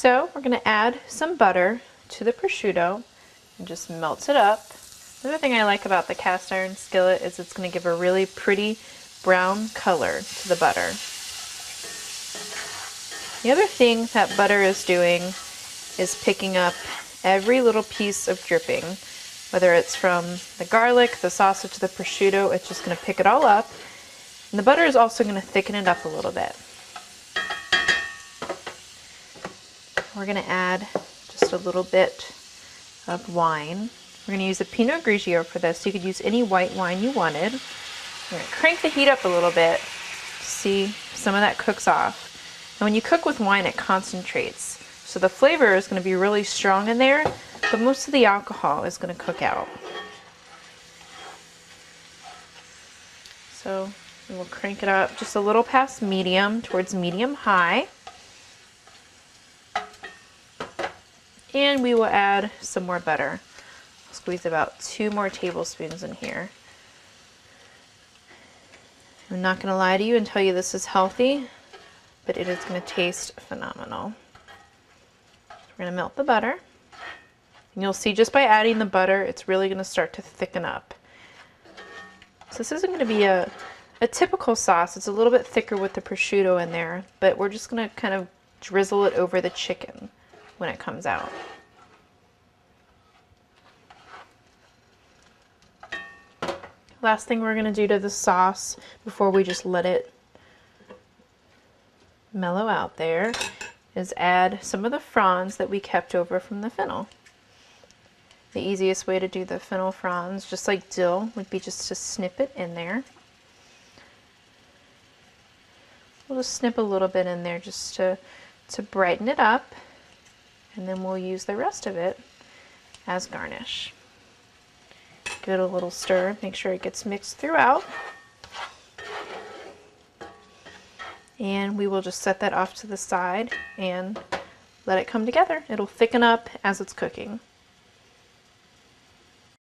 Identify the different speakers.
Speaker 1: So we're going to add some butter to the prosciutto and just melt it up. Another thing I like about the cast iron skillet is it's going to give a really pretty brown color to the butter. The other thing that butter is doing is picking up every little piece of dripping, whether it's from the garlic, the sausage, the prosciutto. It's just going to pick it all up. And the butter is also going to thicken it up a little bit. We're going to add just a little bit of wine. We're going to use a Pinot Grigio for this. You could use any white wine you wanted. We're going to crank the heat up a little bit to see if some of that cooks off. And when you cook with wine, it concentrates. So the flavor is going to be really strong in there, but most of the alcohol is going to cook out. So we will crank it up just a little past medium, towards medium high. And we will add some more butter. I'll squeeze about 2 more tablespoons in here. I'm not going to lie to you and tell you this is healthy, but it is going to taste phenomenal. We're going to melt the butter. And you'll see just by adding the butter, it's really going to start to thicken up. So this isn't going to be a typical sauce. It's a little bit thicker with the prosciutto in there, but we're just going to kind of drizzle it over the chicken when it comes out. Last thing we're going to do to the sauce before we just let it mellow out there is add some of the fronds that we kept over from the fennel. The easiest way to do the fennel fronds, just like dill, would be just to snip it in there. We'll just snip a little bit in there just to brighten it up, and then we'll use the rest of it as garnish. Give it a little stir, make sure it gets mixed throughout. And we will just set that off to the side and let it come together. It'll thicken up as it's cooking.